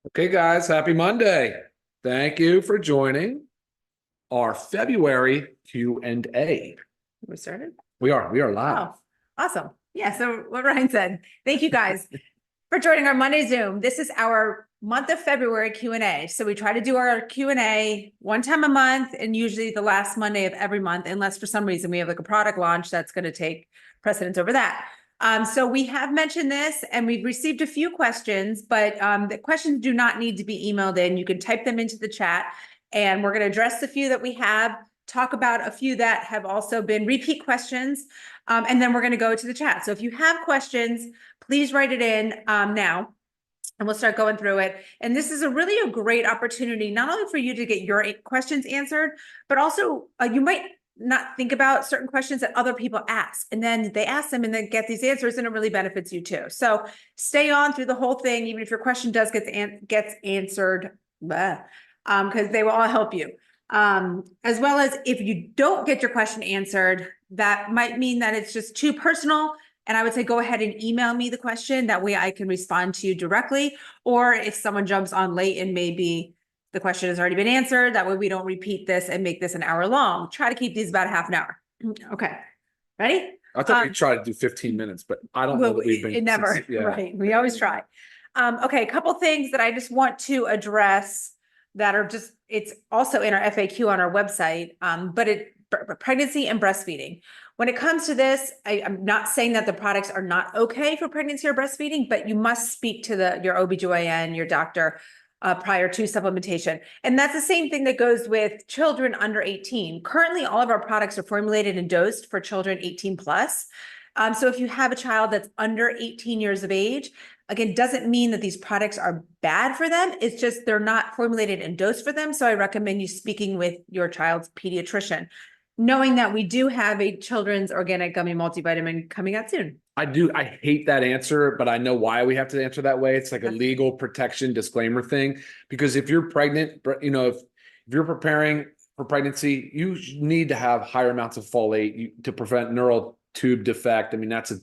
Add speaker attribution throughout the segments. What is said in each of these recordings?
Speaker 1: Okay, guys, happy Monday. Thank you for joining our February Q&A.
Speaker 2: We started?
Speaker 1: We are live.
Speaker 2: Oh, awesome. Yeah, so what Ryan said. Thank you guys for joining our Monday Zoom. This is our month of February Q&A. So we try to do our Q&A one time a month and usually the last Monday of every month, unless for some reason we have like a product launch that's going to take precedence over that. So we have mentioned this and we've received a few questions, but the questions do not need to be emailed in. You can type them into the chat and we're going to address the few that we have, talk about a few that have also been repeat questions, and then we're going to go to the chat. So if you have questions, please write it in now and we'll start going through it. And this is really a great opportunity, not only for you to get your questions answered, but also you might not think about certain questions that other people ask, and then they ask them and then get these answers, and it really benefits you too. So stay on through the whole thing, even if your question does gets answered, because they will all help you. As well as if you don't get your question answered, that might mean that it's just too personal. And I would say, go ahead and email me the question. That way I can respond to you directly. Or if someone jumps on late and maybe the question has already been answered, that way we don't repeat this and make this an hour long. Try to keep these about half an hour. Okay. Ready?
Speaker 1: I thought we tried to do 15 minutes, but I don't know that we've been.
Speaker 2: It never, right. We always try. Okay, a couple things that I just want to address that are just, it's also in our FAQ on our website, but pregnancy and breastfeeding. When it comes to this, I'm not saying that the products are not okay for pregnancy or breastfeeding, but you must speak to your OBGYN, your doctor, prior to supplementation. And that's the same thing that goes with children under 18. Currently, all of our products are formulated and dosed for children 18 plus. So if you have a child that's under 18 years of age, again, doesn't mean that these products are bad for them. It's just they're not formulated and dosed for them. So I recommend you speaking with your child's pediatrician, knowing that we do have a children's organic gummy multivitamin coming out soon.
Speaker 1: I hate that answer, but I know why we have to answer that way. It's like a legal protection disclaimer thing. Because if you're pregnant, if you're preparing for pregnancy, you need to have higher amounts of folate to prevent neural tube defect. I mean, that's a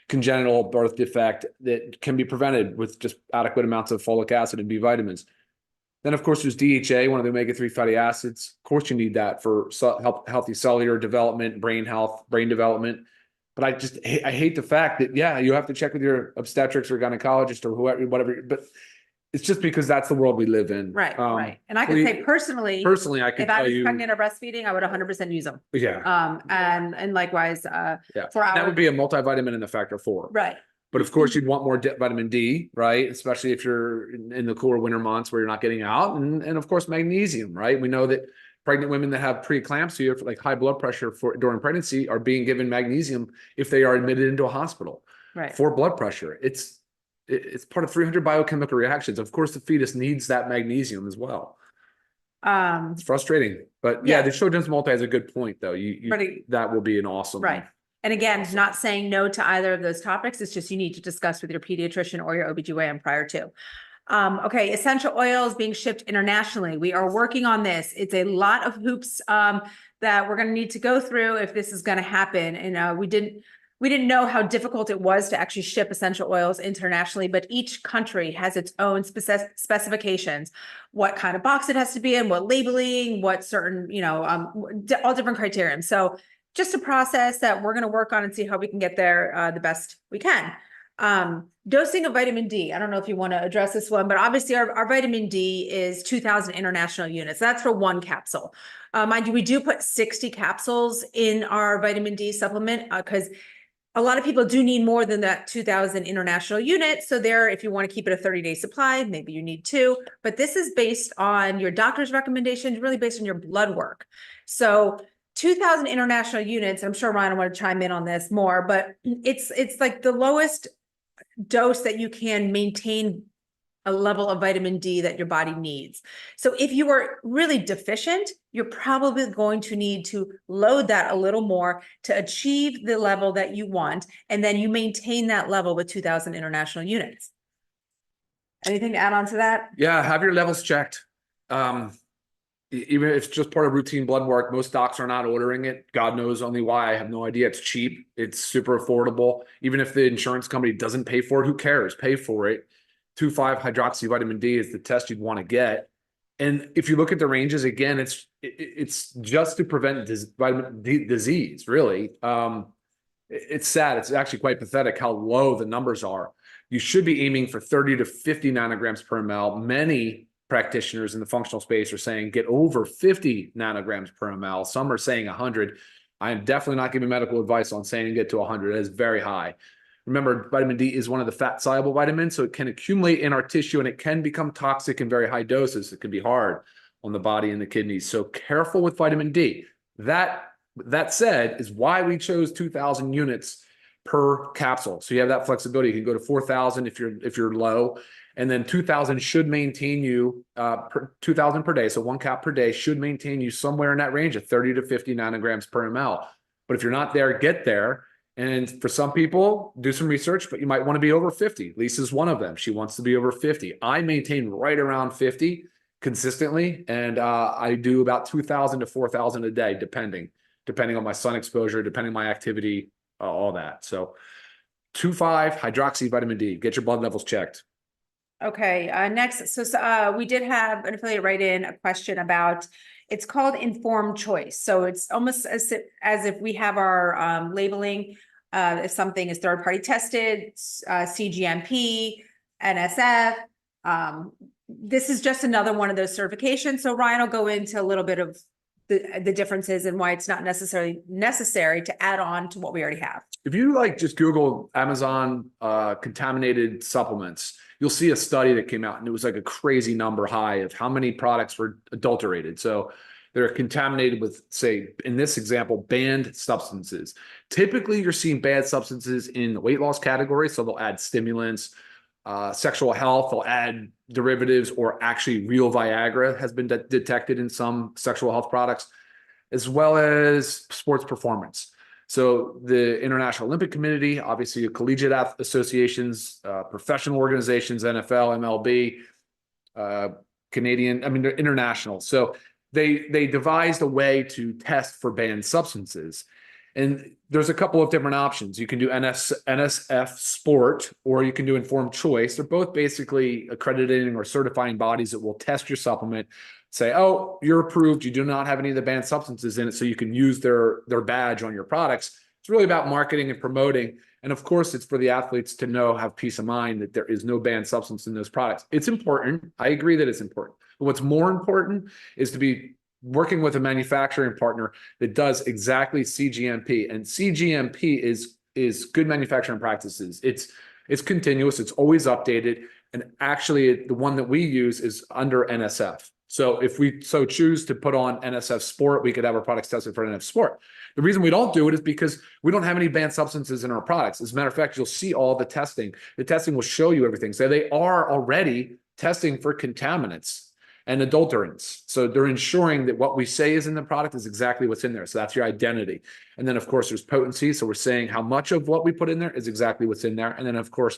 Speaker 1: congenital birth defect that can be prevented with just adequate amounts of folic acid and B vitamins. Then, of course, there's DHA, one of the omega-3 fatty acids. Of course, you need that for healthy cellular development, brain health, brain development. But I hate the fact that, yeah, you have to check with your obstetrics or gynecologist or whoever, whatever. But it's just because that's the world we live in.
Speaker 2: Right, right. And I can say personally,
Speaker 1: I can
Speaker 2: if I
Speaker 1: tell
Speaker 2: was
Speaker 1: you,
Speaker 2: pregnant or breastfeeding, I would 100% use them.
Speaker 1: yeah.
Speaker 2: And likewise,
Speaker 1: That would be a multivitamin in the factor 4.
Speaker 2: Right.
Speaker 1: But of course, you'd want more vitamin D, right? Especially if you're in the cooler winter months where you're not getting out. And of course, magnesium, right? We know that pregnant women that have preeclampsia, like high blood pressure during pregnancy, are being given magnesium if they are admitted into a hospital for blood pressure. It's part of 300 biochemical reactions. Of course, the fetus needs that magnesium as well. It's frustrating, but yeah, the children's multi has a good point, though. That will be an awesome.
Speaker 2: Right. And again, not saying no to either of those topics. It's just you need to discuss with your pediatrician or your OBGYN prior to. Okay, essential oils being shipped internationally. We are working on this. It's a lot of hoops that we're going to need to go through if this is going to happen. And we didn't know how difficult it was to actually ship essential oils internationally, but each country has its own specifications, what kind of box it has to be in, what labeling, what certain, all different criteria. So just a process that we're going to work on and see how we can get there the best we can. Dosing of vitamin D. I don't know if you want to address this one, but obviously our vitamin D is 2,000 international units. That's for one capsule. Mind you, we do put 60 capsules in our vitamin D supplement because a lot of people do need more than that 2,000 international units. So there, if you want to keep it a 30-day supply, maybe you need 2. But this is based on your doctor's recommendations, really based on your blood work. So 2,000 international units. I'm sure Ryan will want to chime in on this more, but it's like the lowest dose that you can maintain a level of vitamin D that your body needs. So if you are really deficient, you're probably going to need to load that a little more to achieve the level that you want. And then you maintain that level with 2,000 international units. Anything to add on to that?
Speaker 1: Yeah, have your levels checked. Even if it's just part of routine blood work, most docs are not ordering it. God knows only why. I have no idea. It's cheap. It's super affordable. Even if the insurance company doesn't pay for it, who cares? Pay for it. 2,5 hydroxy vitamin D is the test you'd want to get. And if you look at the ranges again, it's just to prevent vitamin D disease, really. It's sad. It's actually quite pathetic how low the numbers are. You should be aiming for 30 to 50 nanograms per ml. Many practitioners in the functional space are saying get over 50 nanograms per ml. Some are saying 100. I am definitely not giving medical advice on saying get to 100. That is very high. Remember, vitamin D is one of the fat-soluble vitamins, so it can accumulate in our tissue and it can become toxic in very high doses. It can be hard on the body and the kidneys. So careful with vitamin D. That said is why we chose 2,000 units per capsule. So you have that flexibility. You can go to 4,000 if you're low, and then 2,000 should maintain you 2,000 per day. So 1 cap per day should maintain you somewhere in that range of 30 to 50 nanograms per ml. But if you're not there, get there. And for some people, do some research, but you might want to be over 50. Lisa's one of them. She wants to be over 50. I maintain right around 50 consistently, and I do about 2,000 to 4,000 a day, depending on my sun exposure, depending on my activity, all that. So 2,5 hydroxy vitamin D. Get your blood levels checked.
Speaker 2: Okay, next, so we did have an affiliate write in a question about, it's called informed choice. So it's almost as if we have our labeling, if something is third-party tested, CGMP, NSF. This is just another one of those certifications. So Ryan will go into a little bit of the differences and why it's not necessarily necessary to add on to what we already have.
Speaker 1: If you just Google Amazon contaminated supplements, you'll see a study that came out, and it was like a crazy number high of how many products were adulterated. So they're contaminated with, say, in this example, banned substances. Typically, you're seeing banned substances in the weight loss category. So they'll add stimulants, sexual health, they'll add derivatives, or actually real Viagra has been detected in some sexual health products, as well as sports performance. So the International Olympic Committee, obviously collegiate associations, professional organizations, NFL, MLB, Canadian, I mean, they're international. So they devised a way to test for banned substances. And there's a couple of different options. You can do NSF Sport, or you can do Informed Choice. They're both basically accrediting or certifying bodies that will test your supplement, say, oh, you're approved. You do not have any of the banned substances in it, so you can use their badge on your products. It's really about marketing and promoting. And of course, it's for the athletes to know, have peace of mind that there is no banned substance in those products. It's important. I agree that it's important. But what's more important is to be working with a manufacturing partner that does exactly CGMP. And CGMP is good manufacturing practices. It's continuous. It's always updated. And actually, the one that we use is under NSF. So if we so choose to put on NSF Sport, we could have our products tested for NSF Sport. The reason we don't do it is because we don't have any banned substances in our products. As a matter of fact, you'll see all the testing. The testing will show you everything. So they are already testing for contaminants and adulterants. So they're ensuring that what we say is in the product is exactly what's in there. So that's your identity. And then of course there's potency. So we're saying how much of what we put in there is exactly what's in there. And then of course,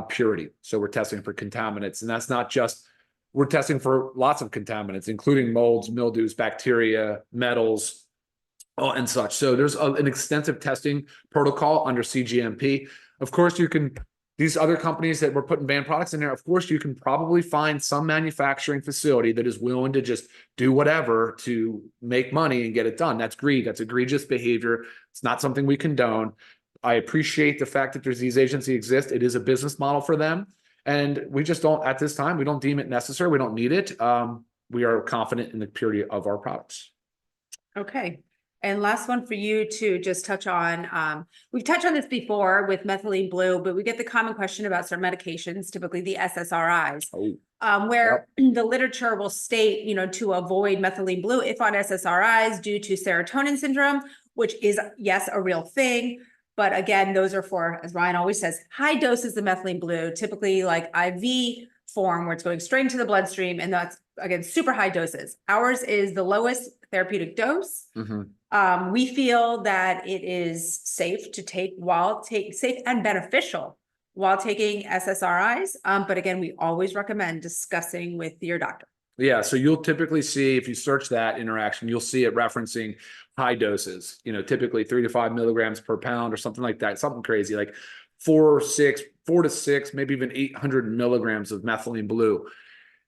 Speaker 1: purity. So we're testing for contaminants, and that's not just, we're testing for lots of contaminants, including molds, mildews, bacteria, metals, and such. So there's an extensive testing protocol under CGMP. Of course, you can, these other companies that were putting banned products in there, of course, you can probably find some manufacturing facility that is willing to just do whatever to make money and get it done. That's greed. That's egregious behavior. It's not something we condone. I appreciate the fact that there's these agencies exist. It is a business model for them. And we just don't, at this time, we don't deem it necessary. We don't need it. We are confident in the purity of our products.
Speaker 2: Okay. And last one for you to just touch on. We've touched on this before with methylene blue, but we get the common question about certain medications, typically the SSRIs, where the literature will state, to avoid methylene blue if on SSRIs due to serotonin syndrome, which is, yes, a real thing. But again, those are for, as Ryan always says, high doses of methylene blue, typically like IV form where it's going straight into the bloodstream. And that's, again, super high doses. Ours is the lowest therapeutic dose. We feel that it is safe to take safe and beneficial while taking SSRIs. But again, we always recommend discussing with your doctor.
Speaker 1: Yeah, so you'll typically see, if you search that interaction, you'll see it referencing high doses, typically 3 to 5 milligrams per pound or something like that, something crazy, like 4 to 6, maybe even 800 milligrams of methylene blue.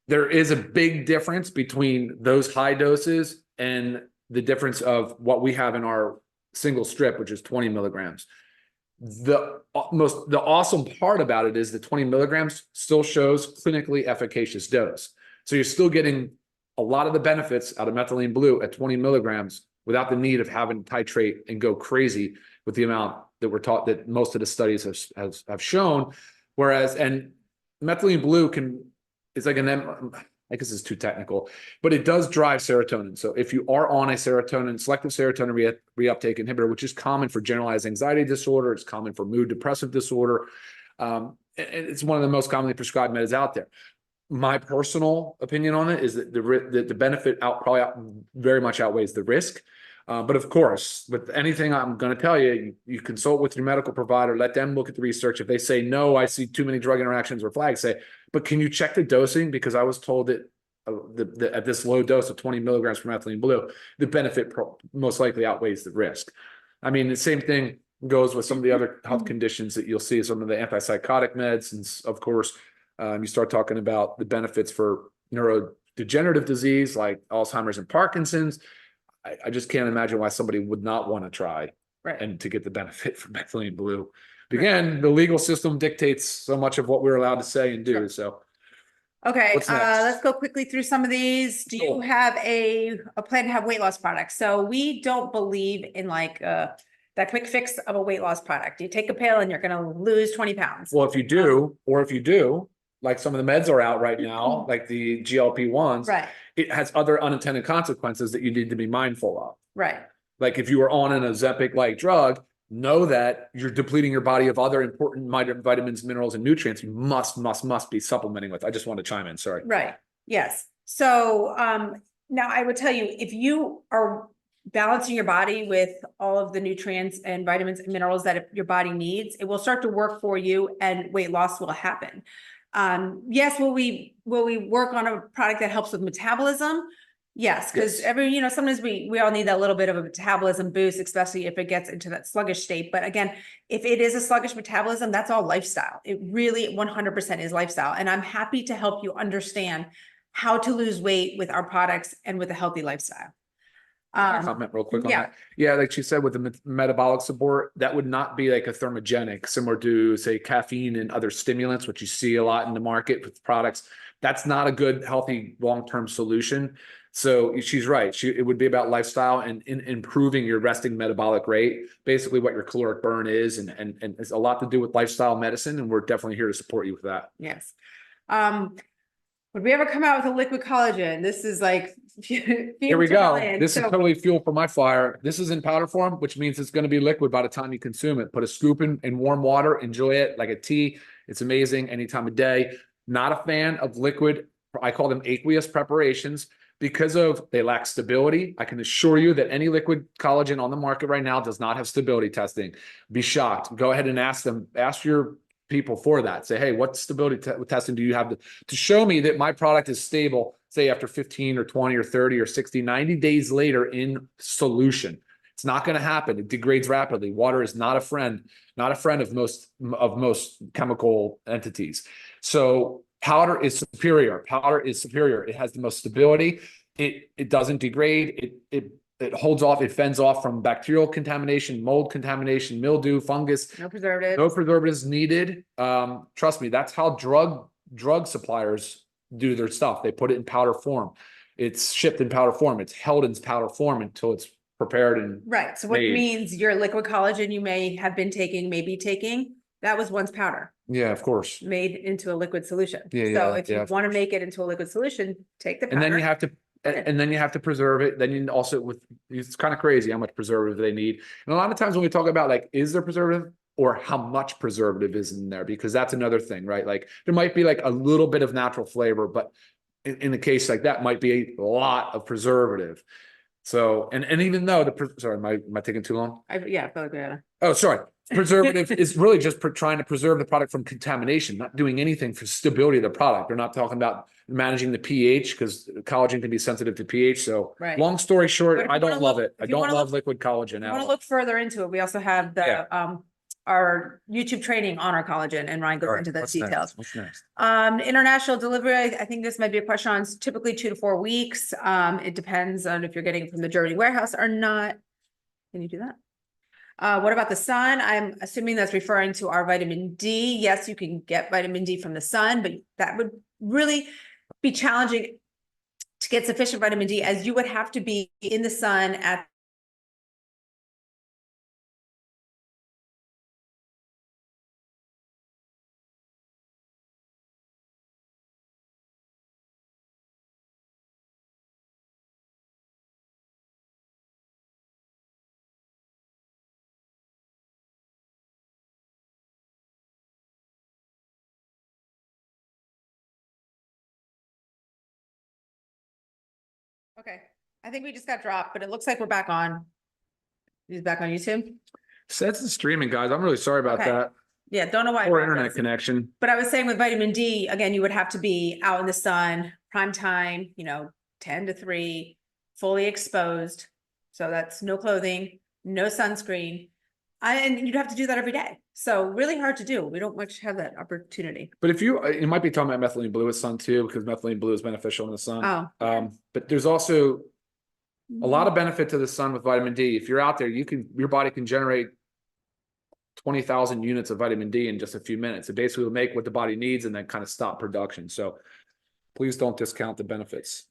Speaker 1: There is a big difference between those high doses and the difference of what we have in our single strip, which is 20 milligrams. The awesome part about it is the 20 milligrams still shows clinically efficacious dose. So you're still getting a lot of the benefits out of methylene blue at 20 milligrams without the need of having to titrate and go crazy with the amount that we're taught, that most of the studies have shown. Whereas, and methylene blue it's like I guess it's too technical, but it does drive serotonin. So if you are on a selective serotonin reuptake inhibitor, which is common for generalized anxiety disorder, it's common for mood depressive disorder. And it's one of the most commonly prescribed meds out there. My personal opinion on it is that the benefit very much outweighs the risk. But of course, with anything I'm going to tell you, you consult with your medical provider, let them look at the research. If they say, no, I see too many drug interactions or flags, say, but can you check the dosing? Because I was told that at this low dose of 20 milligrams for methylene blue, the benefit most likely outweighs the risk. I mean, the same thing goes with some of the other health conditions that you'll see, some of the antipsychotic meds. And of course, you start talking about the benefits for neurodegenerative disease like Alzheimer's and Parkinson's. I just can't imagine why somebody would not want to try and to get the benefit from methylene blue. Again, the legal system dictates so much of what we're allowed to say and do. So,
Speaker 2: okay,
Speaker 1: what's next?
Speaker 2: let's go quickly through some of these. Do you have a plan to have weight loss products? So we don't believe in like that quick fix of a weight loss product. You take a pill and you're going to lose 20 pounds.
Speaker 1: Well, if you do, like some of the meds are out right now, like the GLP-1s,
Speaker 2: right?
Speaker 1: It has other unintended consequences that you need to be mindful of.
Speaker 2: Right.
Speaker 1: Like if you are on an Ozempic-like drug, know that you're depleting your body of other important vitamins, minerals, and nutrients you must be supplementing with. I just want to chime in. Sorry.
Speaker 2: Right. Yes. So now I would tell you, if you are balancing your body with all of the nutrients and vitamins and minerals that your body needs, it will start to work for you and weight loss will happen. Yes, will we work on a product that helps with metabolism? Yes, because sometimes we all need that little bit of a metabolism boost, especially if it gets into that sluggish state. But again, if it is a sluggish metabolism, that's all lifestyle. It really 100% is lifestyle. And I'm happy to help you understand how to lose weight with our products and with a healthy lifestyle.
Speaker 1: Comment real quick on that. Yeah, like she said, with the metabolic support, that would not be like a thermogenic, similar to say caffeine and other stimulants, which you see a lot in the market with products. That's not a good, healthy, long-term solution. So she's right. It would be about lifestyle and improving your resting metabolic rate, basically what your caloric burn is, and it's a lot to do with lifestyle medicine. And we're definitely here to support you with that.
Speaker 2: Yes. Would we ever come out with a liquid collagen? This is like,
Speaker 1: here we go. This is totally fuel for my fire. This is in powder form, which means it's going to be liquid by the time you consume it. Put a scoop in warm water, enjoy it like a tea. It's amazing any time of day. Not a fan of liquid. I call them aqueous preparations because they lack stability. I can assure you that any liquid collagen on the market right now does not have stability testing. Be shocked. Go ahead and ask your people for that. Say, hey, what stability testing do you have to show me that my product is stable, say after 15 or 20 or 30 or 60, 90 days later in solution. It's not going to happen. It degrades rapidly. Water is not a friend of most chemical entities. So powder is superior. It has the most stability. It doesn't degrade. It holds off, it fends off from bacterial contamination, mold contamination, mildew, fungus.
Speaker 2: No preservatives.
Speaker 1: No preservatives needed. Trust me, that's how drug suppliers do their stuff. They put it in powder form. It's shipped in powder form. It's held in powder form until it's prepared and
Speaker 2: right. So what means your liquid collagen you may be taking, that was once powder.
Speaker 1: Yeah, of course.
Speaker 2: Made into a liquid solution.
Speaker 1: Yeah,
Speaker 2: if you want to make it into a liquid solution, take the powder.
Speaker 1: And then you have to preserve it. Then you also it's kind of crazy how much preservative they need. And a lot of times when we talk about like, is there preservative or how much preservative is in there? Because that's another thing, right? Like there might be like a little bit of natural flavor, but in the case like that might be a lot of preservative. So, and even though sorry, am I taking too long?
Speaker 2: I feel like we gotta.
Speaker 1: Oh, sorry. Preservative is really just trying to preserve the product from contamination, not doing anything for stability of the product. They're not talking about managing the pH because collagen can be sensitive to pH. So long story short, I don't love it. I don't love liquid collagen.
Speaker 2: I want to look further into it. We also have the our YouTube training on our collagen, and Ryan
Speaker 1: All
Speaker 2: goes
Speaker 1: right,
Speaker 2: into those
Speaker 1: what's next?
Speaker 2: details.
Speaker 1: What's next?
Speaker 2: International delivery, I think this might be a question on, typically 2 to 4 weeks. It depends on if you're getting it from the Germany warehouse or not. Can you do that? What about the sun? I'm assuming that's referring to our vitamin D. Yes, you can get vitamin D from the sun, but that would really be challenging to get sufficient vitamin D, as you would have to be in the sun at Okay, I think we just got dropped, but it looks like we're back on. He's back on YouTube.
Speaker 1: Says the streaming, guys. I'm really sorry about
Speaker 2: Okay.
Speaker 1: that.
Speaker 2: Yeah, don't know why. it
Speaker 1: Poor
Speaker 2: dropped
Speaker 1: internet
Speaker 2: us.
Speaker 1: connection.
Speaker 2: But I was saying with vitamin D, again, you would have to be out in the sun, prime time, 10 to 3, fully exposed. So that's no clothing, no sunscreen. And you'd have to do that every day. So really hard to do. We don't much have that opportunity.
Speaker 1: But if you might be talking about methylene blue with sun too, because methylene blue is beneficial in the sun.
Speaker 2: Oh.
Speaker 1: But there's also a lot of benefit to the sun with vitamin D. If you're out there, your body can generate 20,000 units of vitamin D in just a few minutes. It basically will make what the body needs and then kind of stop production. So please don't discount the benefits.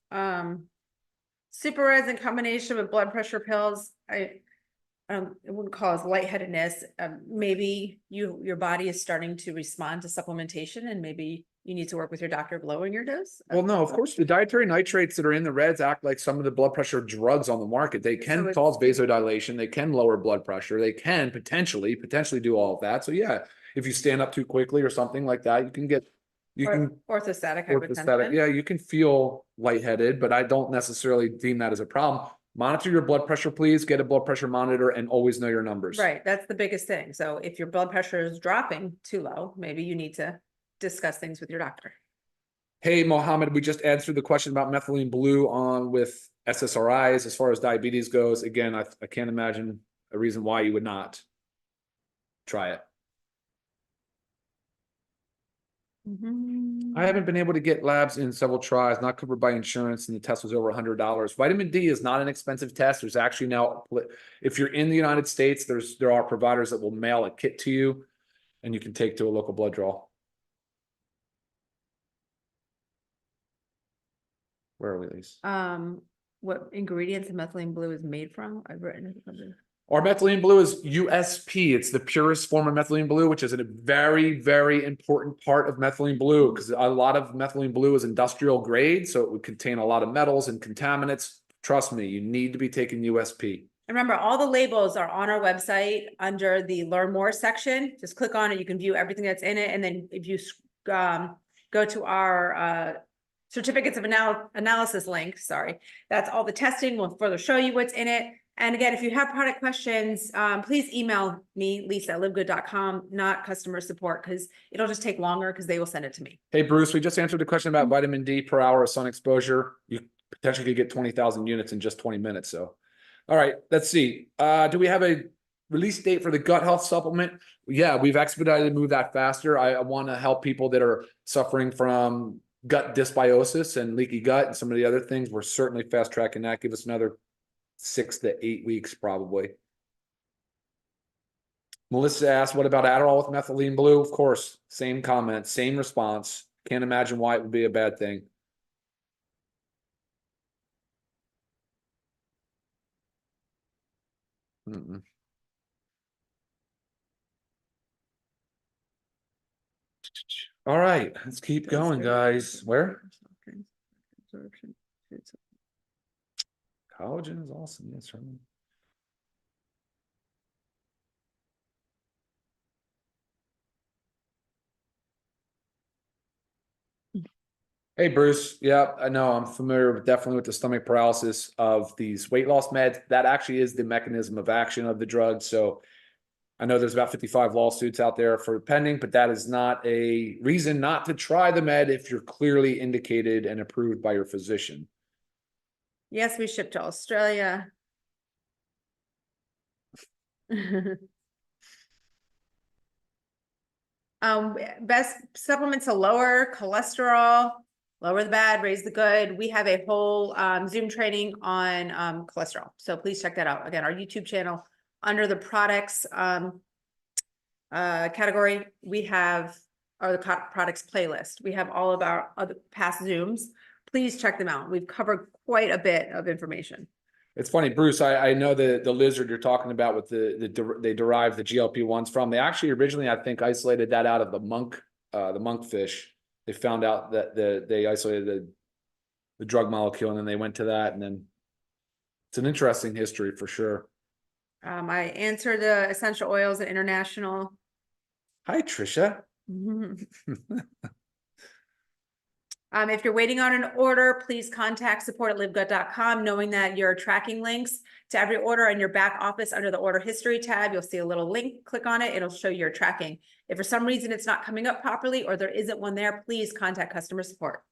Speaker 2: Super Reds in combination with blood pressure pills. It wouldn't cause lightheadedness. Maybe your body is starting to respond to supplementation, and maybe you need to work with your doctor of lowering your dose.
Speaker 1: Well, no, of course, the dietary nitrates that are in the Reds act like some of the blood pressure drugs on the market. They can cause vasodilation. They can lower blood pressure. They can potentially do all of that. So yeah, if you stand up too quickly or something like that, you can
Speaker 2: Orthostatic hypotension.
Speaker 1: Yeah, you can feel lightheaded, but I don't necessarily deem that as a problem. Monitor your blood pressure, please. Get a blood pressure monitor and always know your numbers.
Speaker 2: Right, that's the biggest thing. So if your blood pressure is dropping too low, maybe you need to discuss things with your doctor.
Speaker 1: Hey, Mohammed, we just answered the question about methylene blue on with SSRIs as far as diabetes goes. Again, I can't imagine a reason why you would not try it. I haven't been able to get labs in several tries, not covered by insurance, and the test was over $100. Vitamin D is not an expensive test. There's actually now, if you're in the United States, there are providers that will mail a kit to you, and you can take to a local blood draw. Where are we, Lise?
Speaker 2: What ingredients methylene blue is made from? I've written it.
Speaker 1: Our methylene blue is USP. It's the purest form of methylene blue, which is a very, very important part of methylene blue, because a lot of methylene blue is industrial grade, so it would contain a lot of metals and contaminants. Trust me, you need to be taking USP.
Speaker 2: Remember, all the labels are on our website under the Learn More section. Just click on it. You can view everything that's in it. And then if you go to our certificates of analysis link, that's all the testing. We'll further show you what's in it. And again, if you have product questions, please email me, lisa@livegood.com, not customer support, because it'll just take longer because they will send it to me.
Speaker 1: Hey, Bruce, we just answered the question about vitamin D per hour of sun exposure. You potentially could get 20,000 units in just 20 minutes. So, all right, let's see. Do we have a release date for the gut health supplement? Yeah, we've expedited to move that faster. I want to help people that are suffering from gut dysbiosis and leaky gut and some of the other things. We're certainly fast tracking that. Give us another 6 to 8 weeks, probably. Melissa asked, what about Adderall with methylene blue? Of course, same comment, same response. Can't imagine why it would be a bad thing. All right, let's keep going, guys. Where? Collagen is awesome. Yes, certainly. Hey, Bruce. Yeah, I know. I'm familiar with definitely with the stomach paralysis of these weight loss meds. That actually is the mechanism of action of the drug. So I know there's about 55 lawsuits out there for pending, but that is not a reason not to try the med if you're clearly indicated and approved by your physician.
Speaker 2: Yes, we ship to Australia. Best supplements to lower cholesterol, lower the bad, raise the good. We have a whole Zoom training on cholesterol. So please check that out. Again, our YouTube channel under the products category, we have products playlist. We have all of our other past Zooms. Please check them out. We've covered quite a bit of information.
Speaker 1: It's funny, Bruce, I know the lizard you're talking about with they derive the GLP-1s from. They actually originally, I think, isolated that out of the monkfish. They found out that they isolated the drug molecule, and then they went to that, and then it's an interesting history for sure.
Speaker 2: I answered the essential oils at international.
Speaker 1: Hi, Trisha.
Speaker 2: If you're waiting on an order, please contact support@livegood.com, knowing that you're tracking links to every order in your back office under the order history tab. You'll see a little link, click on it. It'll show your tracking. If for some reason it's not coming up properly or there isn't one there, please contact customer support.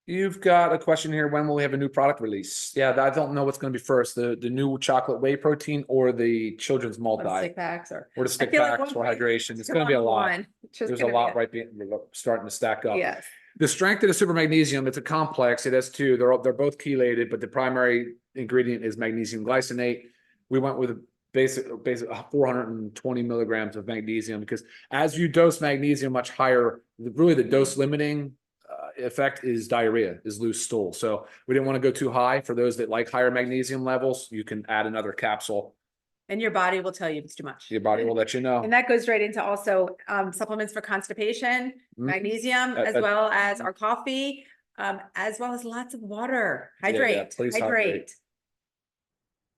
Speaker 1: You've got a question here. When will we have a new product release? Yeah, I don't know what's going to be first, the new chocolate whey protein or the children's multi,
Speaker 2: Stick packs or
Speaker 1: or the stick
Speaker 2: feel like
Speaker 1: packs for
Speaker 2: one-
Speaker 1: starting to be a lot. There's a lot starting to stack up.
Speaker 2: Yes.
Speaker 1: The strength of the super magnesium, it's a complex. It has two. They're both chelated, but the primary ingredient is magnesium glycinate. We went with a basic 420 milligrams of magnesium because as you dose magnesium much higher, really the dose limiting effect is diarrhea, is loose stool. So we didn't want to go too high. For those that like higher magnesium levels, you can add another capsule.
Speaker 2: And your body will tell you if it's too much.
Speaker 1: Your body will let you know.
Speaker 2: And that goes right into also supplements for constipation, magnesium, as well as our coffee, as well as lots of water. Hydrate,
Speaker 1: please hydrate.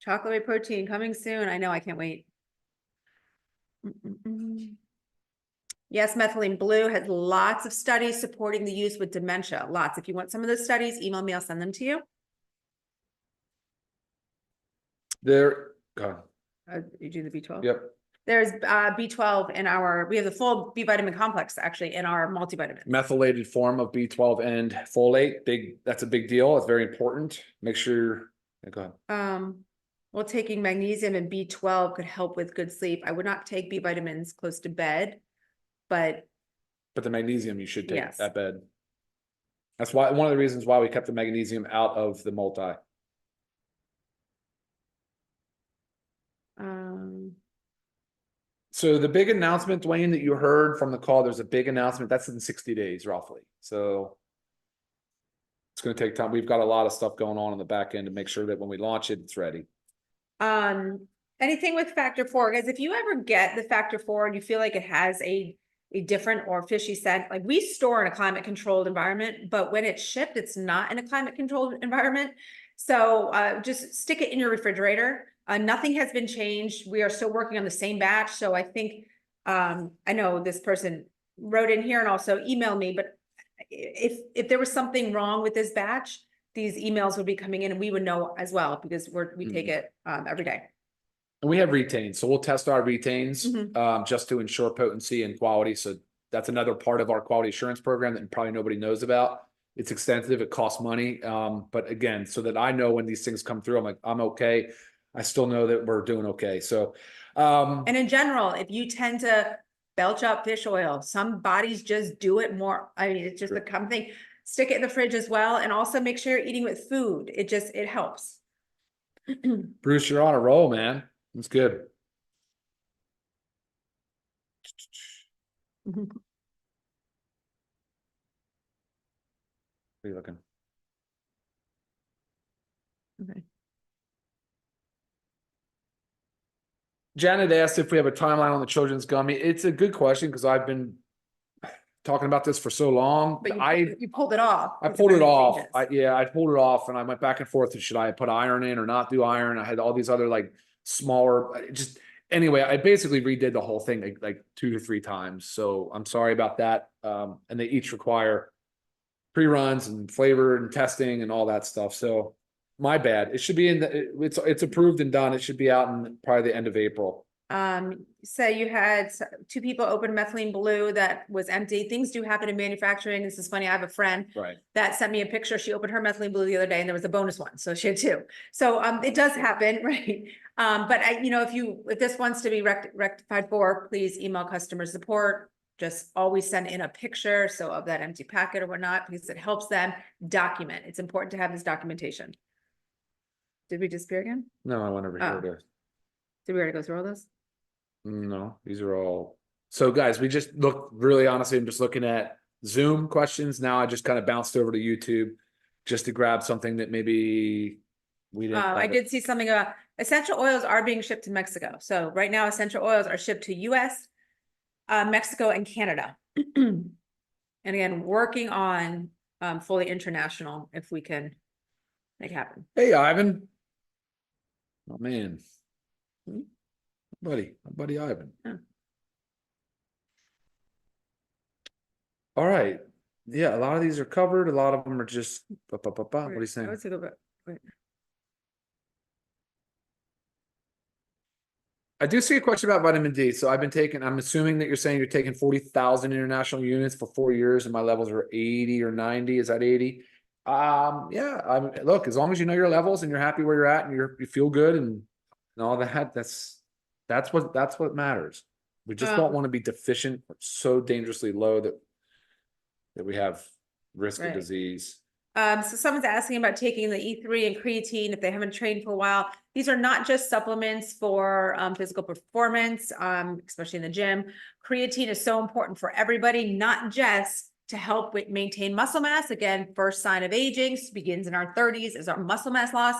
Speaker 2: Chocolate whey protein coming soon. I know, I can't wait. Yes, methylene blue has lots of studies supporting the use with dementia. Lots. If you want some of those studies, email me, I'll send them to you. You do the B12?
Speaker 1: Yep.
Speaker 2: There's B12 in we have the full B vitamin complex actually in our multivitamin.
Speaker 1: Methylated form of B12 and folate. That's a big deal. It's very important. Make sure. Go ahead.
Speaker 2: Well, taking magnesium and B12 could help with good sleep. I would not take B vitamins close to bed, but
Speaker 1: the magnesium you should take
Speaker 2: Yes.
Speaker 1: at bed. That's one of the reasons why we kept the magnesium out of the multi. So the big announcement, Dwayne, that you heard from the call, there's a big announcement. That's in 60 days, roughly. So it's going to take time. We've got a lot of stuff going on the back end to make sure that when we launch it, it's ready.
Speaker 2: Anything with factor 4, guys, if you ever get the factor 4 and you feel like it has a different or fishy scent, like we store in a climate controlled environment, but when it's shipped, it's not in a climate controlled environment. So just stick it in your refrigerator. Nothing has been changed. We are still working on the same batch. So I think, I know this person wrote in here and also emailed me, but if there was something wrong with this batch, these emails would be coming in and we would know as well because we take it every day.
Speaker 1: And we have retains. So we'll test our retains just to ensure potency and quality. So that's another part of our quality assurance program that probably nobody knows about. It's extensive. It costs money. But again, so that I know when these things come through, I'm like, I'm okay. I still know that we're doing okay. So,
Speaker 2: and in general, if you tend to belch up fish oil, some bodies just do it more. I mean, it's just a common thing. Stick it in the fridge as well. And also make sure you're eating with food. It helps.
Speaker 1: Bruce, you're on a roll, man. That's good. What are you looking?
Speaker 2: Okay.
Speaker 1: Janet asked if we have a timeline on the children's gummy. It's a good question because I've been talking about this for so long.
Speaker 2: But you pulled it off.
Speaker 1: I pulled it off. I pulled it off and I went back and forth. Should I put iron in or not do iron? I had all these other like smaller, anyway, I basically redid the whole thing like 2 to 3 times. So I'm sorry about that. And they each require pre-runs and flavor and testing and all that stuff. So my bad. It should be it's approved and done. It should be out in probably the end of April.
Speaker 2: So you had 2 people open methylene blue that was empty. Things do happen in manufacturing. This is funny. I have a friend that sent me a picture. She opened her methylene blue the other day and there was a bonus one. So she had 2. So it does happen, right? But if this wants to be rectified for, please email customer support. just always send in a picture, so of that empty packet or whatnot, because it helps them document. It's important to have this documentation. Did we disappear again?
Speaker 1: No, I went over here to,
Speaker 2: Did we already go through all this?
Speaker 1: no, these are all. So guys, we just look, really honestly, I'm just looking at Zoom questions. Now I just kind of bounced over to YouTube just to grab something that maybe we didn't.
Speaker 2: I did see something about essential oils are being shipped to Mexico. So right now, essential oils are shipped to US, Mexico and Canada. And again, working on fully international if we can make it happen.
Speaker 1: Hey, Ivan. Oh, man.
Speaker 2: Hmm?
Speaker 1: My buddy Ivan.
Speaker 2: Oh.
Speaker 1: All right. Yeah, a lot of these are covered. A lot of them are just, what are you saying?
Speaker 2: I would say go back. Wait.
Speaker 1: I do see a question about vitamin D. So I'm assuming that you're saying you're taking 40,000 international units for 4 years and my levels are 80 or 90. Is that 80? Yeah, look, as long as you know your levels and you're happy where you're at and you feel good and all that, that's what matters. We just don't want to be deficient or so dangerously low that we have risk of
Speaker 2: Right.
Speaker 1: disease.
Speaker 2: So someone's asking about taking the E3 and creatine if they haven't trained for a while. These are not just supplements for physical performance, especially in the gym. Creatine is so important for everybody, not just to help with maintain muscle mass. Again, first sign of aging begins in our 30s is our muscle mass loss.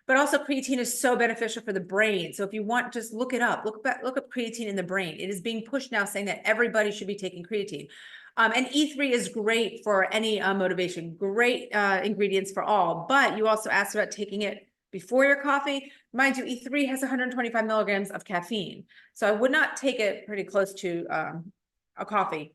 Speaker 2: But also creatine is so beneficial for the brain. So if you want, just look it up. Look up creatine in the brain. It is being pushed now saying that everybody should be taking creatine. And E3 is great for any motivation, great ingredients for all, but you also asked about taking it before your coffee. Mind you, E3 has 125 milligrams of caffeine. So I would not take it pretty close to a coffee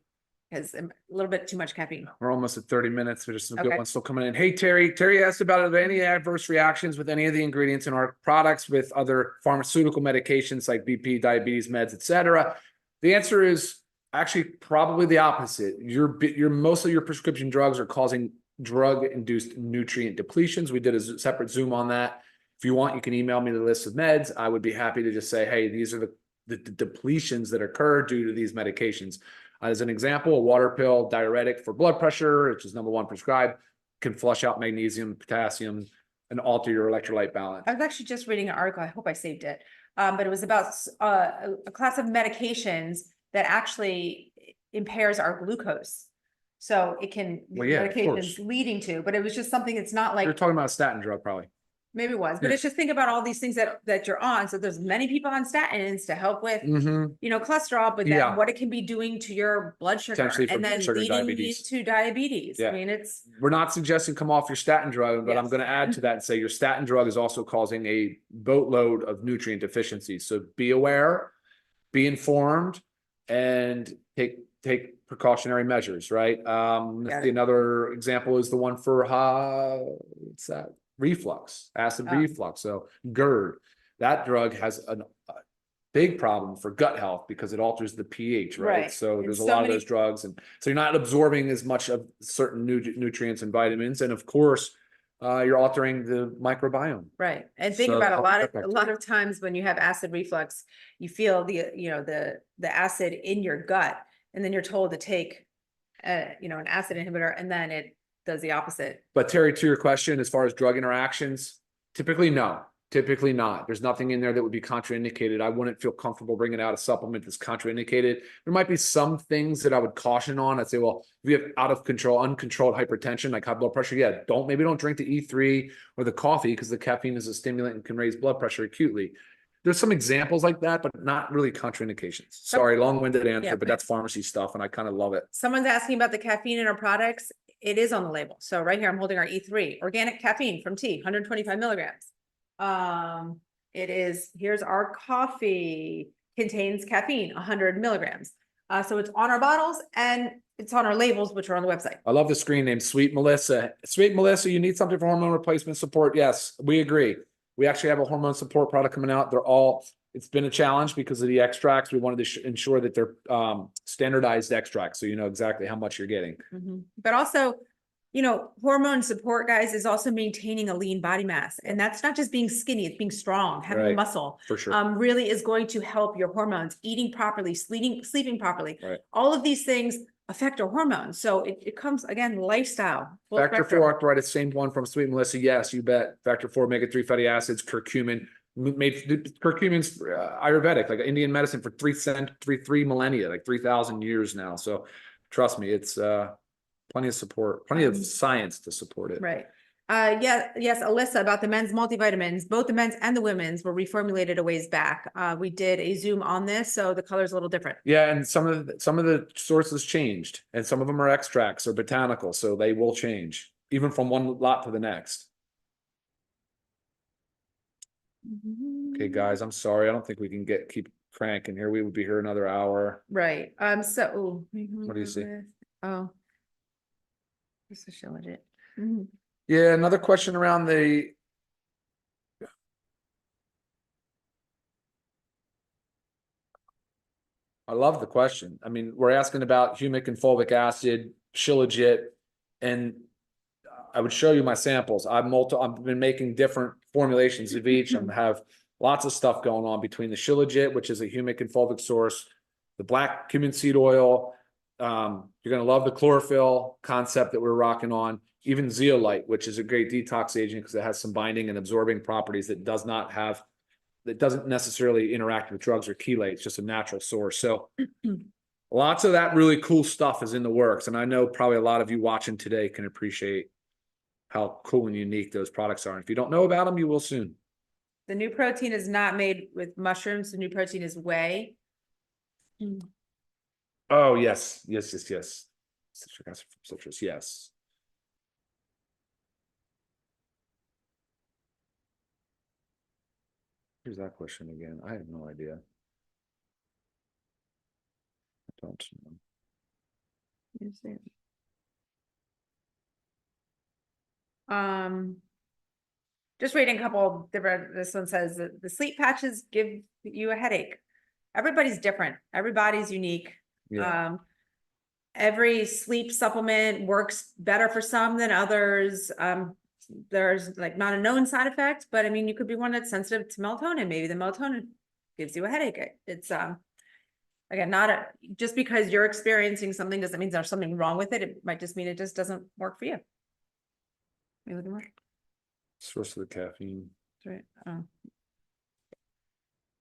Speaker 2: because a little bit too much caffeine.
Speaker 1: We're almost at 30 minutes. There's some good
Speaker 2: Okay.
Speaker 1: ones still coming in. Hey, Terry. Terry asked about are there any adverse reactions with any of the ingredients in our products with other pharmaceutical medications like BP, diabetes meds, etc. The answer is actually probably the opposite. Your most of your prescription drugs are causing drug-induced nutrient depletions. We did a separate Zoom on that. If you want, you can email me the list of meds. I would be happy to just say, hey, these are the depletions that occur due to these medications. As an example, a water pill diuretic for blood pressure, which is #1 prescribed, can flush out magnesium, potassium, and alter your electrolyte balance.
Speaker 2: I was actually just reading an article. I hope I saved it. But it was about a class of medications that actually impairs our glucose. So it can,
Speaker 1: Well, yeah, of course.
Speaker 2: medications leading to, but it was just something that's not like.
Speaker 1: You're talking about a statin drug, probably.
Speaker 2: Maybe it was, but
Speaker 1: Yeah.
Speaker 2: it's just think about all these things that you're on. So there's many people on statins to help with, cholesterol, but then
Speaker 1: Yeah.
Speaker 2: what it can be doing to your blood sugar
Speaker 1: Potentially for
Speaker 2: and then
Speaker 1: blood sugar,
Speaker 2: leading you
Speaker 1: diabetes.
Speaker 2: to diabetes.
Speaker 1: Yeah.
Speaker 2: I mean, it's,
Speaker 1: We're not suggesting come off your statin drug, but I'm
Speaker 2: Yes.
Speaker 1: going to add to that and say your statin drug is also causing a boatload of nutrient deficiencies. So be aware, be informed, and take precautionary measures, right?
Speaker 2: Got it.
Speaker 1: Another example is the one for what's that? Reflux, acid
Speaker 2: Oh.
Speaker 1: reflux. So GERD, that drug has a big problem for gut health because it alters the pH, right?
Speaker 2: Right.
Speaker 1: So
Speaker 2: And
Speaker 1: there's a
Speaker 2: so
Speaker 1: lot
Speaker 2: many-
Speaker 1: of those drugs, and so you're not absorbing as much of certain nutrients and vitamins, and of course, you're altering the microbiome.
Speaker 2: right. And think
Speaker 1: So
Speaker 2: about
Speaker 1: I'll get back
Speaker 2: a
Speaker 1: to
Speaker 2: lot of times when you have acid reflux, you feel the acid in your gut, and then you're told to take an acid inhibitor, and then it does the opposite.
Speaker 1: But Terry, to your question, as far as drug interactions, typically no, typically not. There's nothing in there that would be contraindicated. I wouldn't feel comfortable bringing out a supplement that's contraindicated. There might be some things that I would caution on. I'd say, well, if you have out of control, uncontrolled hypertension, like high blood pressure, yeah, maybe don't drink the E3 or the coffee because the caffeine is a stimulant and can raise blood pressure acutely. There's some examples like that, but not really contraindications. Sorry, long-winded answer,
Speaker 2: Yeah.
Speaker 1: but that's pharmacy stuff and I kind of love it.
Speaker 2: Someone's asking about the caffeine in our products. It is on the label. So right here, I'm holding our E3, organic caffeine from tea, 125 milligrams. Here's our coffee, contains caffeine, 100 milligrams. So it's on our bottles and it's on our labels, which are on the website.
Speaker 1: I love the screen name, Sweet Melissa. Sweet Melissa, you need something for hormone replacement support? Yes, we agree. We actually have a hormone support product coming out. It's been a challenge because of the extracts. We wanted to ensure that they're standardized extracts, so you know exactly how much you're getting.
Speaker 2: But also, you know, hormone support, guys, is also maintaining a lean body mass. And that's not just being skinny, it's being strong, having
Speaker 1: Right.
Speaker 2: muscle.
Speaker 1: For sure.
Speaker 2: Really is going to help your hormones, eating properly, sleeping properly.
Speaker 1: Right.
Speaker 2: All of these things affect our hormones. So it comes, again, lifestyle. full
Speaker 1: Factor
Speaker 2: spectrum.
Speaker 1: 4 arthritis, same one from Sweet Melissa. Yes, you bet. Factor 4 omega-3 fatty acids, curcumin. Made curcumin's Ayurvedic, like Indian medicine for three millennia, like 3,000 years now. So trust me, it's plenty of support, plenty of science to support it.
Speaker 2: Right. Yes, Alyssa, about the men's multivitamins, both the men's and the women's were reformulated a ways back. We did a Zoom on this, so the color's a little different.
Speaker 1: Yeah, and some of the sources changed, and some of them are extracts or botanical, so they will change even from one lot to the next. Okay, guys, I'm sorry. I don't think we can keep cranking here. We would be here another hour.
Speaker 2: Right, so.
Speaker 1: What do you see?
Speaker 2: Oh. This is showing it.
Speaker 1: Yeah, another question around the. I love the question. I mean, we're asking about humic and fulvic acid, Shilajit, and I would show you my samples. I've been making different formulations of each. I have lots of stuff going on between the Shilajit, which is a humic and fulvic source, the black cumin seed oil. You're gonna love the chlorophyll concept that we're rocking on. Even zeolite, which is a great detox agent because it has some binding and absorbing properties that doesn't necessarily interact with drugs or chelate. It's just a natural source. So lots of that really cool stuff is in the works. And I know probably a lot of you watching today can appreciate how cool and unique those products are. And if you don't know about them, you will soon.
Speaker 2: The new protein is not made with mushrooms. The new protein is whey.
Speaker 1: Oh, yes. Citric acid from citrus, yes. Here's that question again. I have no idea. I don't know.
Speaker 2: Just reading a couple different, this one says that the sleep patches give you a headache. Everybody's different. Everybody's unique.
Speaker 1: Yeah.
Speaker 2: Every sleep supplement works better for some than others. There's like not a known side effect, but I mean, you could be one that's sensitive to melatonin. Maybe the melatonin gives you a headache. It's again, just because you're experiencing something doesn't mean there's something wrong with it. It might just mean it just doesn't work for you. Are you looking more?
Speaker 1: Source of the caffeine.
Speaker 2: That's right.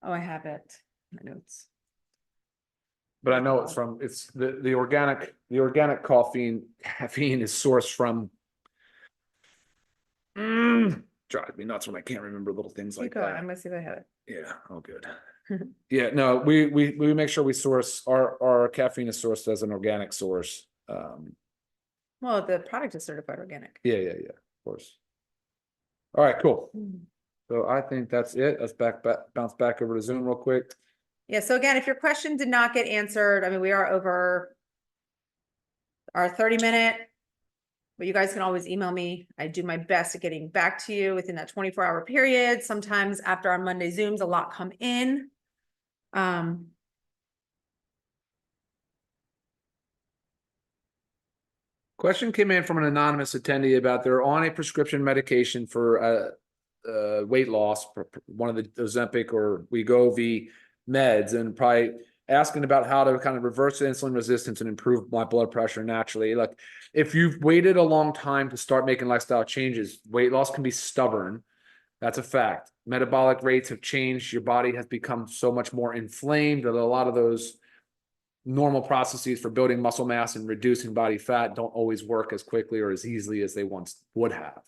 Speaker 2: Oh, I have it. My notes.
Speaker 1: But I know it's the organic caffeine is sourced from. Drives me nuts when I can't remember little things like that.
Speaker 2: I'm gonna see if I have it.
Speaker 1: Yeah. Oh, good. Yeah. No, we make sure we source our caffeine is sourced as an organic source.
Speaker 2: Well, the product is certified organic.
Speaker 1: Yeah. Of course. All right. Cool. So I think that's it. Let's bounce back over to Zoom real quick.
Speaker 2: Yeah. So again, if your question did not get answered, I mean, we are over our 30-minute. But you guys can always email me. I do my best at getting back to you within that 24-hour period. Sometimes after our Monday Zooms, a lot come in.
Speaker 1: Question came in from an anonymous attendee about they're on a prescription medication for weight loss, one of the Ozempic or Wegovy meds, and probably asking about how to kind of reverse insulin resistance and improve my blood pressure naturally. Like if you've waited a long time to start making lifestyle changes, weight loss can be stubborn. That's a fact. Metabolic rates have changed. Your body has become so much more inflamed that a lot of those normal processes for building muscle mass and reducing body fat don't always work as quickly or as easily as they once would have.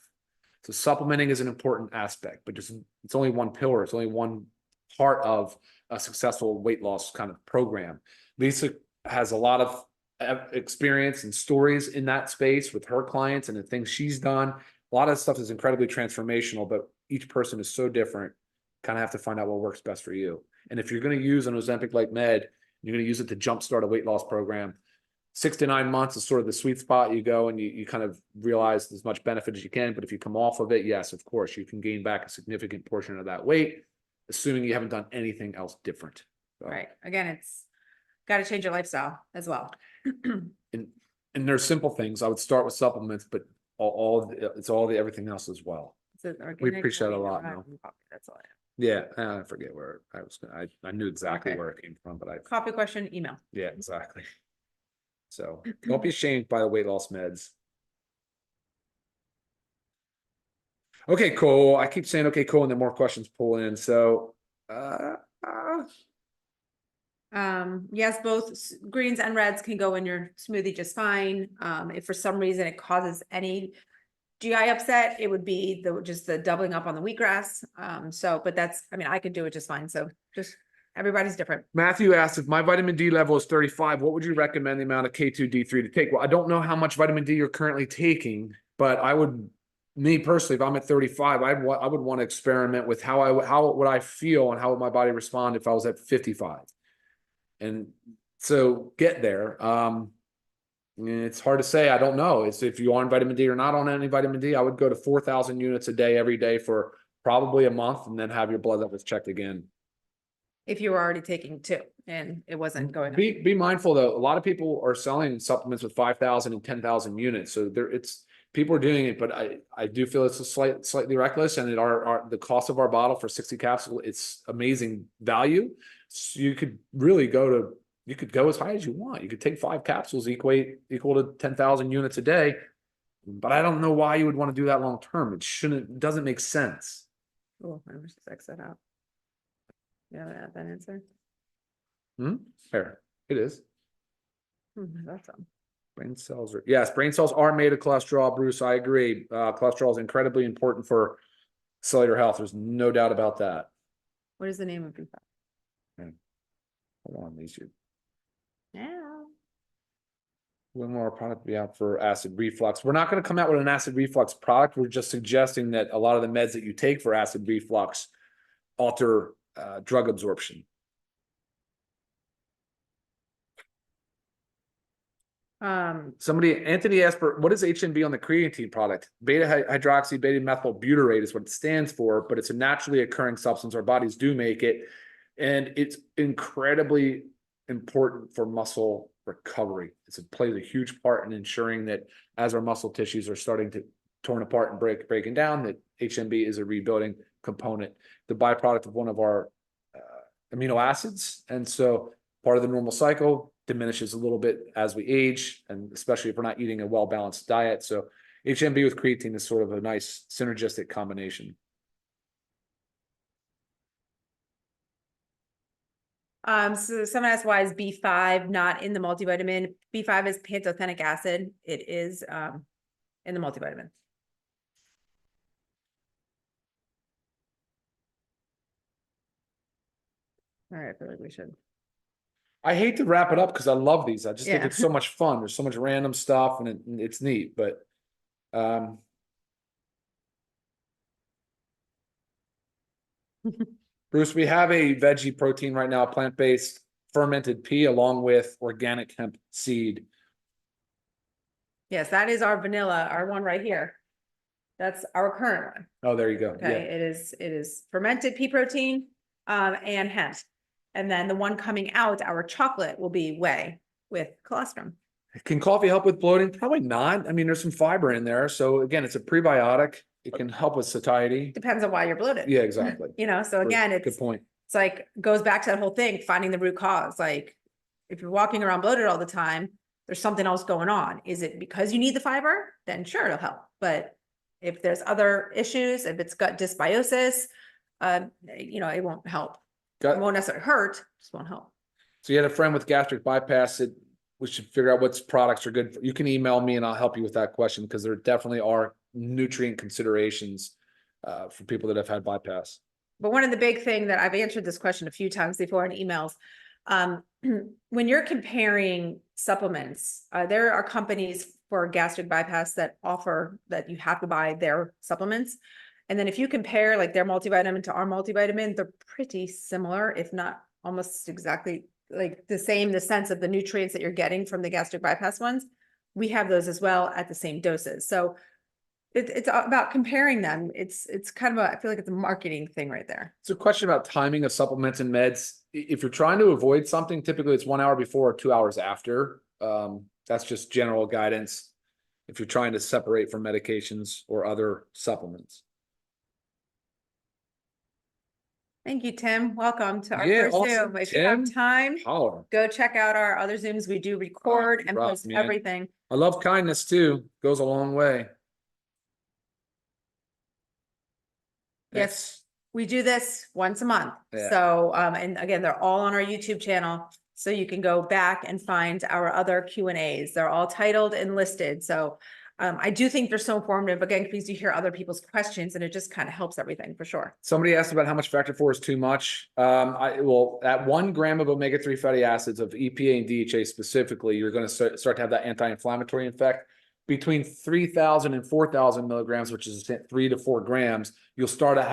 Speaker 1: So supplementing is an important aspect, but it's only one pillar. It's only one part of a successful weight loss kind of program. Lisa has a lot of experience and stories in that space with her clients and the things she's done. A lot of stuff is incredibly transformational, but each person is so different. Kind of have to find out what works best for you. And if you're going to use an Ozempic-like med, you're going to use it to jumpstart a weight loss program. 6 to 9 months is sort of the sweet spot. You go and you kind of realize as much benefit as you can. But if you come off of it, yes, of course, you can gain back a significant portion of that weight, assuming you haven't done anything else different. So,
Speaker 2: right. Again, it's got to change your lifestyle as well.
Speaker 1: and and there's simple things. I would start with supplements, but it's all the everything else as well. We appreciate it a lot, no?
Speaker 2: That's all I have.
Speaker 1: Yeah, I forget where I was. I knew exactly
Speaker 2: Okay.
Speaker 1: where it came from, but
Speaker 2: Copy question, email.
Speaker 1: yeah, exactly. So don't be shamed by the weight loss meds. Okay, cool. I keep saying okay, cool, and then more questions pull in. So,
Speaker 2: Yes, both greens and reds can go in your smoothie just fine. If for some reason it causes any GI upset, it would be just the doubling up on the wheatgrass. But that's, I mean, I could do it just fine. So just everybody's different.
Speaker 1: Matthew asked if my vitamin D level is 35, what would you recommend the amount of K2D3 to take? Well, I don't know how much vitamin D you're currently taking, but me personally, if I'm at 35, I would want to experiment with how would I feel and how would my body respond if I was at 55. And so get there. It's hard to say. I don't know. It's if you're on vitamin D or not on any vitamin D, I would go to 4,000 units a day every day for probably a month and then have your blood levels checked again.
Speaker 2: If you were already taking 2 and it wasn't going up.
Speaker 1: Be mindful though. A lot of people are selling supplements with 5,000 and 10,000 units. So people are doing it, but I do feel it's slightly reckless, and the cost of our bottle for 60 capsules, it's amazing value. So you could really go as high as you want. You could take 5 capsules equal to 10,000 units a day, but I don't know why you would want to do that long term. It doesn't make sense.
Speaker 2: Oh, I wish to X that out. Yeah, that answer.
Speaker 1: Fair. It is.
Speaker 2: That's all.
Speaker 1: Brain cells are made of cholesterol, Bruce. I agree. Cholesterol is incredibly important for cellular health. There's no doubt about that.
Speaker 2: What is the name of B5?
Speaker 1: Hold on, these two.
Speaker 2: Yeah.
Speaker 1: When will our product be out for acid reflux? We're not going to come out with an acid reflux product. We're just suggesting that a lot of the meds that you take for acid reflux alter drug absorption. Anthony asked for what is HMB on the creatine product? Beta hydroxy beta methyl butyrate is what it stands for, but it's a naturally occurring substance. Our bodies do make it, and it's incredibly important for muscle recovery. It plays a huge part in ensuring that as our muscle tissues are starting to torn apart and breaking down, that HMB is a rebuilding component, the byproduct of one of our amino acids, and so part of the normal cycle diminishes a little bit as we age, and especially if we're not eating a well-balanced diet. So HMB with creatine is sort of a nice synergistic combination.
Speaker 2: So someone asked, why is B5 not in the multivitamin? B5 is pantothenic acid. It is in the multivitamin. All right, I feel like we should.
Speaker 1: I hate to wrap it up because I love these. I just think
Speaker 2: Yeah.
Speaker 1: it's so much fun. There's so much random stuff, and it's neat. But Bruce, we have a veggie protein right now, plant-based fermented pea, along with organic hemp seed.
Speaker 2: Yes, that is our vanilla, our one right here. That's our current one.
Speaker 1: Oh, there you go.
Speaker 2: Okay, it is fermented pea protein and hemp. And then the one coming out, our chocolate, will be whey with colostrum.
Speaker 1: Can coffee help with bloating? Probably not. I mean, there's some fiber in there. So again, it's a prebiotic. It can help with satiety.
Speaker 2: Depends on why you're bloated.
Speaker 1: Yeah, exactly.
Speaker 2: You know, so again,
Speaker 1: Good point.
Speaker 2: It's like, goes back to that whole thing, finding the root cause. Like, if you're walking around bloated all the time, there's something else going on. Is it because you need the fiber? Then sure, it'll help. But if there's other issues, if it's gut dysbiosis, it won't help. It won't necessarily hurt, just won't help.
Speaker 1: So you had a friend with gastric bypass that we should figure out what products are good. You can email me and I'll help you with that question, because there definitely are nutrient considerations for people that have had bypass.
Speaker 2: But one of the big thing that I've answered this question a few times before in emails, when you're comparing supplements, there are companies for gastric bypass that offer that you have to buy their supplements. And then if you compare like their multivitamin to our multivitamin, they're pretty similar, if not almost exactly like the same, in the sense of the nutrients that you're getting from the gastric bypass ones. We have those as well at the same doses. So it's about comparing them. It's kind of I feel like it's a marketing thing right there.
Speaker 1: It's a question about timing of supplements and meds. If you're trying to avoid something, typically it's 1 hour before or 2 hours after. That's just general guidance if you're trying to separate from medications or other supplements.
Speaker 2: Thank you, Tim. Welcome to our
Speaker 1: Yeah,
Speaker 2: first
Speaker 1: awesome.
Speaker 2: Zoom. If you have
Speaker 1: Tim,
Speaker 2: time,
Speaker 1: holler.
Speaker 2: go check out our other Zooms. We do record and
Speaker 1: rock,
Speaker 2: post
Speaker 1: man.
Speaker 2: everything.
Speaker 1: I love kindness too. Goes a long way.
Speaker 2: Yes, we do this once a month.
Speaker 1: Yeah.
Speaker 2: So, and again, they're all on our YouTube channel. So you can go back and find our other Q&As. They're all titled and listed. So I do think they're so informative, again, because you hear other people's questions and it just kind of helps everything for sure.
Speaker 1: Somebody asked about how much factor 4 is too much. Well, at 1 gram of omega-3 fatty acids of EPA and DHA specifically, you're going to start to have that anti-inflammatory effect. Between 3,000 and 4,000 milligrams, which is 3 to 4 grams, you'll start to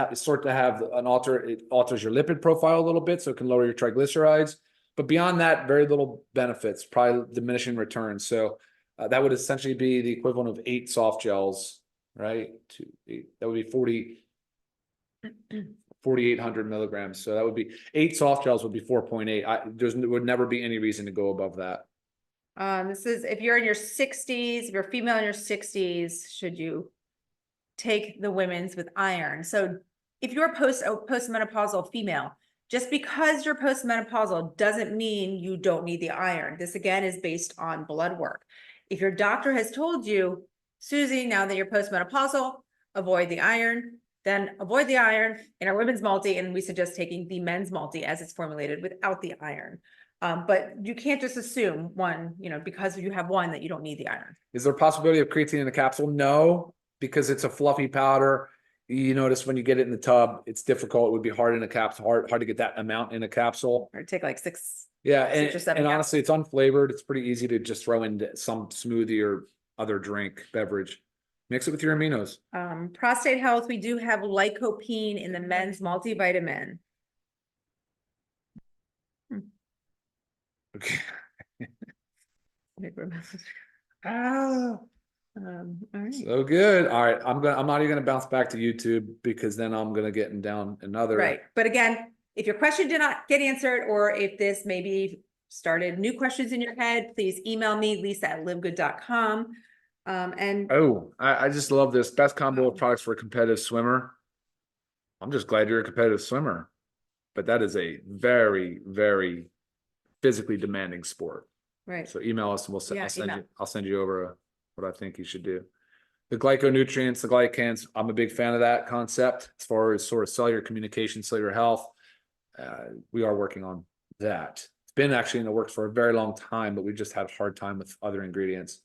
Speaker 1: have an it alters your lipid profile a little bit, so it can lower your triglycerides. But beyond that, very little benefits, probably diminishing returns. So that would essentially be the equivalent of 8 soft gels, right? That would be 4,800 milligrams. So that would be 8 soft gels would be 4.8. There would never be any reason to go above that.
Speaker 2: This is if you're in your 60s, if you're a female in your 60s, should you take the women's with iron? So if you're postmenopausal female, just because you're postmenopausal doesn't mean you don't need the iron. This again is based on blood work. If your doctor has told you, Susie, now that you're postmenopausal, avoid the iron, then avoid the iron in our women's multi, and we suggest taking the men's multi as it's formulated without the iron. But you can't just assume one, because you have one that you don't need the iron.
Speaker 1: Is there a possibility of creatine in a capsule? No, because it's a fluffy powder. You notice when you get it in the tub, it's difficult. It would be hard in a capsule, hard to get that amount in a capsule.
Speaker 2: Or take like 6.
Speaker 1: Yeah,
Speaker 2: 6 or 7
Speaker 1: and honestly, it's unflavored. It's pretty easy to just throw into some smoothie or other beverage. Mix it with your aminos.
Speaker 2: Prostate health, we do have lycopene in the men's multivitamin.
Speaker 1: Okay.
Speaker 2: All right.
Speaker 1: So good. All right. I'm not even gonna bounce back to YouTube because then I'm gonna get down another.
Speaker 2: Right. But again, if your question did not get answered, or if this maybe started new questions in your head, please email me, lisa@livegood.com. And
Speaker 1: I just love this. Best combo of products for a competitive swimmer. I'm just glad you're a competitive swimmer, but that is a very, very physically demanding sport.
Speaker 2: right.
Speaker 1: So email us and
Speaker 2: Yeah,
Speaker 1: I'll send you over what I think you should do. The glyconutrients, the glycans, I'm a big fan of that concept as far as sort of cellular communication, cellular health. We are working on that. It's been actually in the works for a very long time, but we just had a hard time with other ingredients.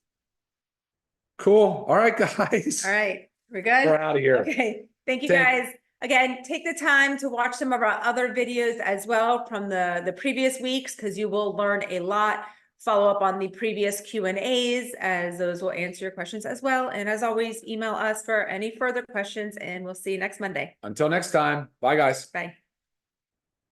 Speaker 1: Cool. All right, guys.
Speaker 2: All right. We're good?
Speaker 1: We're out of here.
Speaker 2: Okay. Thank you, guys. Again, take the time to watch some of our other videos as well from the previous weeks, because you will learn a lot. Follow up on the previous Q&As, as those will answer your questions as well. And as always, email us for any further questions, and we'll see you next Monday.
Speaker 1: Until next time. Bye, guys.
Speaker 2: Bye.